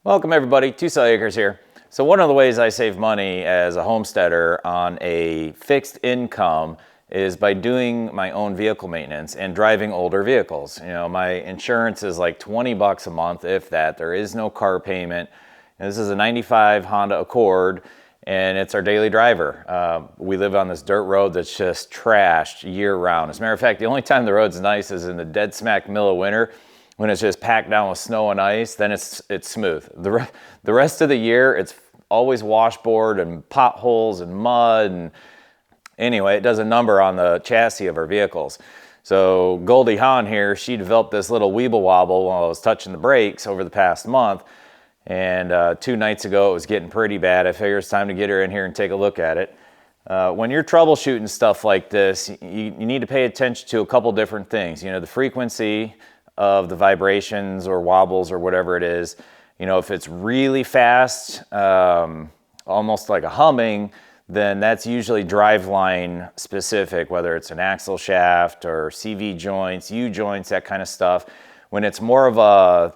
Welcome everybody, Two Acres here. So one of the ways I save money as a homesteader on a fixed income is by doing my own vehicle maintenance and driving older vehicles. You know, my insurance is like 20 bucks a month, if that. There is no car payment. And this is a 95 Honda Accord and it's our daily driver. We live on this dirt road that's just trashed year round. As a matter of fact, the only time the road's nice is in the dead smack middle of winter, when it's just packed down with snow and ice. Then it's smooth. The rest of the year, it's always washboard and potholes and mud. And anyway, it does a number on the chassis of our vehicles. So Goldie Hawn here, she developed this little weeble wobble while I was touching the brakes over the past month. And 2 nights ago, it was getting pretty bad. I figured it's time to get her in here and take a look at it. When you're troubleshooting stuff like this, you need to pay attention to a couple different things. You know, the frequency of the vibrations or wobbles or whatever it is. You know, if it's really fast, almost like a humming, then that's usually driveline specific, whether it's an axle shaft or CV joints, U joints, that kind of stuff. When it's more of a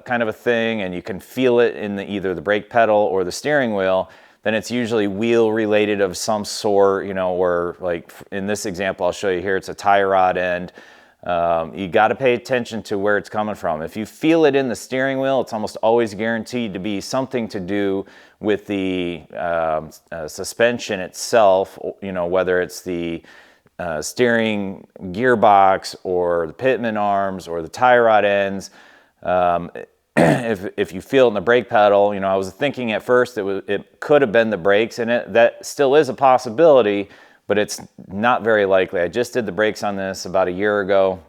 kind of a thing and you can feel it in either the brake pedal or the steering wheel, then it's usually wheel related of some sort, you know, where like in this example I'll show you here, it's a tie rod end. You got to pay attention to where it's coming from. If you feel it in the steering wheel, it's almost always guaranteed to be something to do with the suspension itself, you know, whether it's the steering gearbox or the pitman arms or the tie rod ends. If you feel it in the brake pedal, you know, I was thinking at first it could have been the brakes, and that still is a possibility, but it's not very likely. I just did the brakes on this about a year ago.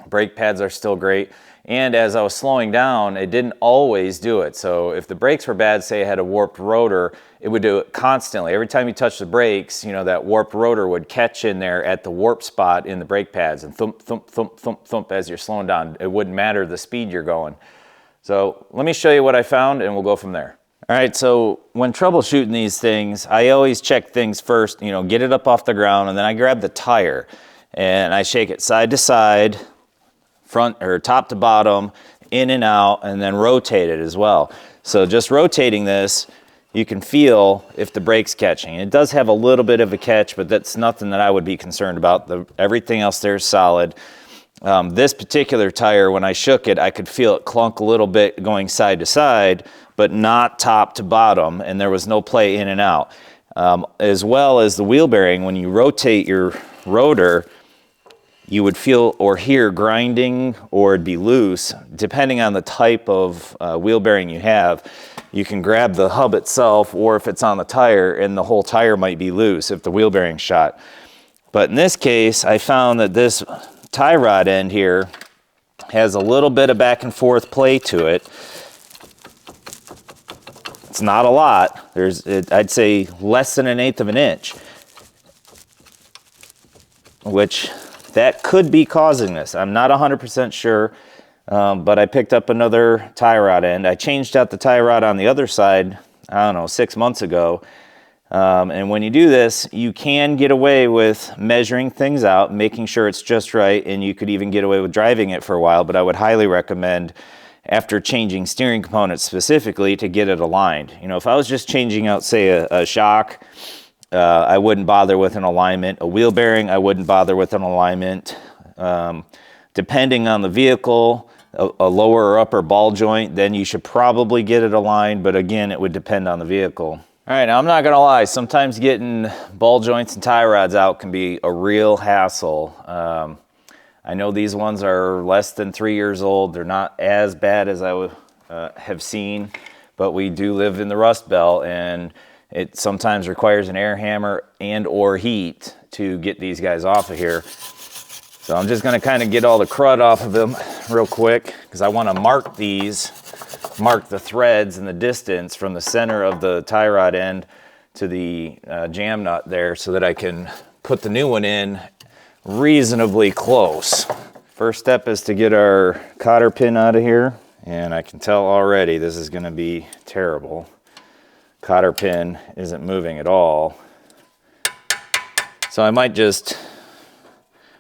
Brake pads are still great. And as I was slowing down, it didn't always do it. So if the brakes were bad, say I had a warped rotor, it would do it constantly. Every time you touch the brakes, you know, that warped rotor would catch in there at the warp spot in the brake pads and thump, thump, thump, thump, thump as you're slowing down. It wouldn't matter the speed you're going. So let me show you what I found and we'll go from there. All right, so when troubleshooting these things, I always check things first, you know, get it up off the ground, and then I grab the tire and I shake it side to side, front or top to bottom, in and out, and then rotate it as well. So just rotating this, you can feel if the brake's catching. It does have a little bit of a catch, but that's nothing that I would be concerned about. Everything else there is solid. This particular tire, when I shook it, I could feel it clunk a little bit going side to side, but not top to bottom, and there was no play in and out. As well as the wheel bearing, when you rotate your rotor, you would feel or hear grinding, or it'd be loose. Depending on the type of wheel bearing you have, you can grab the hub itself, or if it's on the tire, and the whole tire might be loose if the wheel bearing's shot. But in this case, I found that this tie rod end here has a little bit of back and forth play to it. It's not a lot. I'd say less than 1/8 of an inch, which that could be causing this. I'm not 100% sure, but I picked up another tie rod end. I changed out the tie rod on the other side, I don't know, 6 months ago. And when you do this, you can get away with measuring things out, making sure it's just right, and you could even get away with driving it for a while, but I would highly recommend, after changing steering components specifically, to get it aligned. You know, if I was just changing out, say, a shock, I wouldn't bother with an alignment. A wheel bearing, I wouldn't bother with an alignment. Depending on the vehicle, a lower or upper ball joint, then you should probably get it aligned, but again, it would depend on the vehicle. All right, now I'm not gonna lie, sometimes getting ball joints and tie rods out can be a real hassle. I know these ones are less than 3 years old. They're not as bad as I have seen, but we do live in the Rust Belt, and it sometimes requires an air hammer and or heat to get these guys off of here. So I'm just gonna kind of get all the crud off of them real quick, because I wanna mark the threads and the distance from the center of the tie rod end to the jam nut there, so that I can put the new one in reasonably close. First step is to get our cotter pin out of here, and I can tell already this is going to be terrible. Cotter pin isn't moving at all, so I might just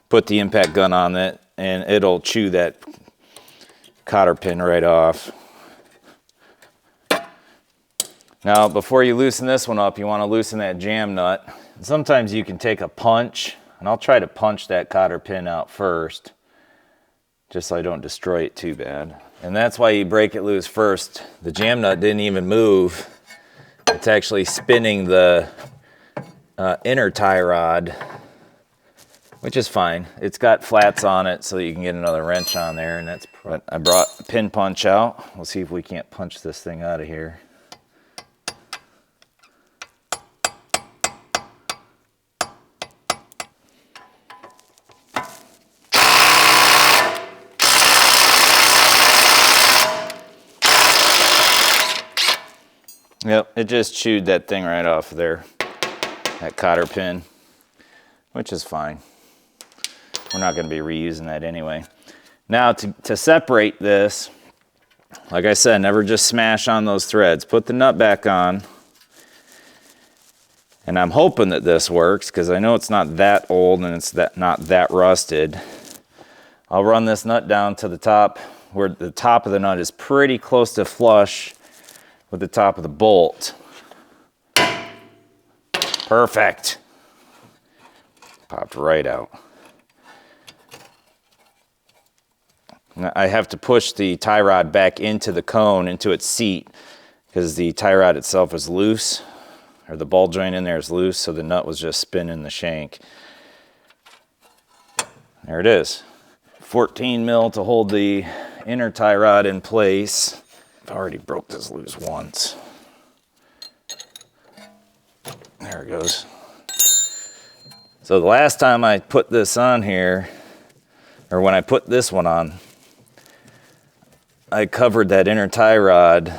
put the impact gun on it and it'll chew that cotter pin right off. Now, before you loosen this one up, you want to loosen that jam nut. Sometimes you can take a punch, and I'll try to punch that cotter pin out first, just so I don't destroy it too bad. And that's why you break it loose first. The jam nut didn't even move. It's actually spinning the inner tie rod, which is fine. It's got flats on it so that you can get another wrench on there, and that's. But I brought a pin punch out. We'll see if we can't punch this thing out of here. Yep, it just chewed that thing right off of there, that cotter pin, which is fine. We're not going to be reusing that anyway. Now to separate this, like I said, never just smash on those threads. Put the nut back on. And I'm hoping that this works because I know it's not that old and it's not that rusted. I'll run this nut down to the top where the top of the nut is pretty close to flush with the top of the bolt. Perfect. Popped right out. Now I have to push the tie rod back into the cone, into its seat, because the tie rod itself is loose, or the ball joint in there is loose, so the nut was just spinning the shank. There it is. 14 mil to hold the inner tie rod in place. I've already broke this loose once. There it goes. So the last time I put this on here, or when I put this one on, I covered that inner tie rod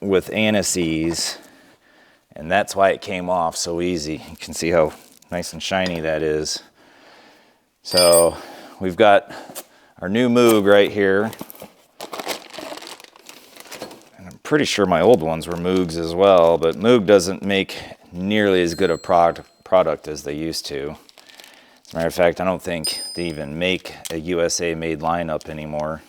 with anise, and that's why it came off so easy. You can see how nice and shiny that is. So we've got our new Moog right here. Pretty sure my old ones were Moogs as well, but Moog doesn't make nearly as good a product as they used to. As a matter of fact, I don't think they even make a USA made lineup anymore.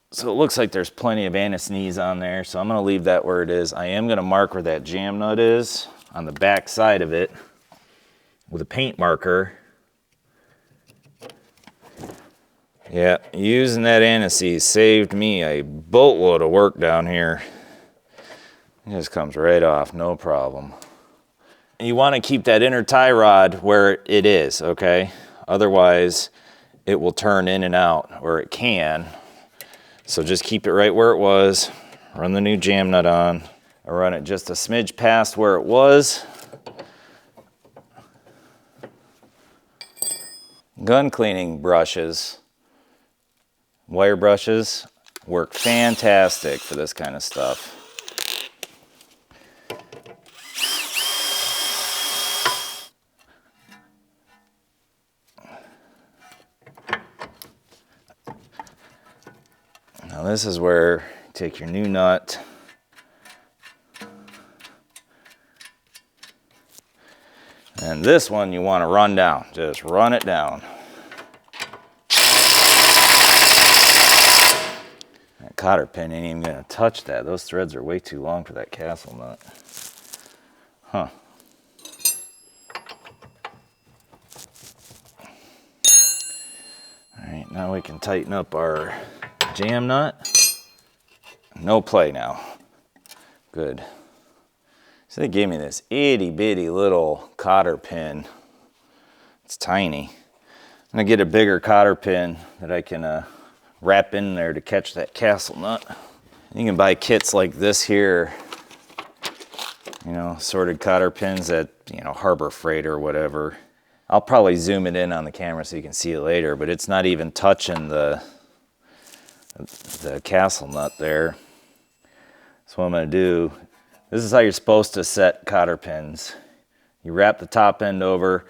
So it looks like there's plenty of anise on there, so I'm going to leave that where it is. I am going to mark where that jam nut is on the back side of it with a paint marker. Yeah, using that anise saved me a boatload of work down here. It just comes right off, no problem. And you want to keep that inner tie rod where it is, okay? Otherwise, it will turn in and out, or it can. So just keep it right where it was. Run the new jam nut on. I run it just a smidge past where it was. Gun cleaning brushes, wire brushes, work fantastic for this kind of stuff. Now this is where you take your new nut, and this one you want to run down. Just run it down. That cotter pin ain't even going to touch that. Those threads are way too long for that castle nut. Huh. All right, now we can tighten up our jam nut. No play now. Good. So they gave me this itty bitty little cotter pin. It's tiny. I'm gonna get a bigger cotter pin that I can wrap in there to catch that castle nut. You can buy kits like this here, you know, sorted cotter pins at, you know, Harbor Freight or whatever. I'll probably zoom it in on the camera so you can see it later, but it's not even touching the castle nut there. So what I'm going to do, this is how you're supposed to set cotter pins. You wrap the top end over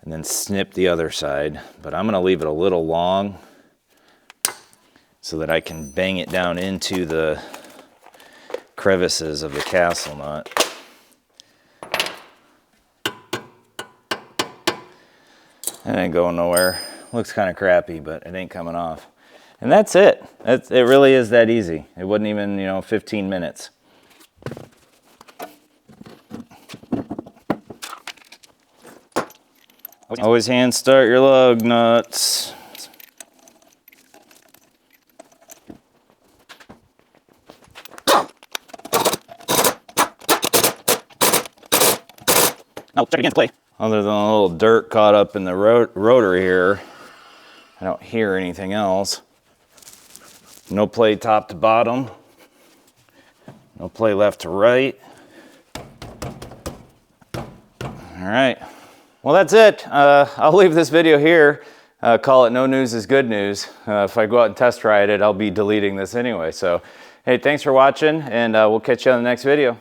and then snip the other side, but I'm going to leave it a little long so that I can bang it down into the crevices of the castle nut. It ain't going nowhere. Looks kind of crappy, but it ain't coming off. And that's it. It really is that easy. It wasn't even, 15 minutes. Always hand start your lug nuts. Oh, check again, play. Other than a little dirt caught up in the rotor here, I don't hear anything else. No play top to bottom. No play left to right. All right. Well, that's it. I'll leave this video here. Call it no news is good news. If I go out and test ride it, I'll be deleting this anyway. So, hey, thanks for watching, and we'll catch you on the next video.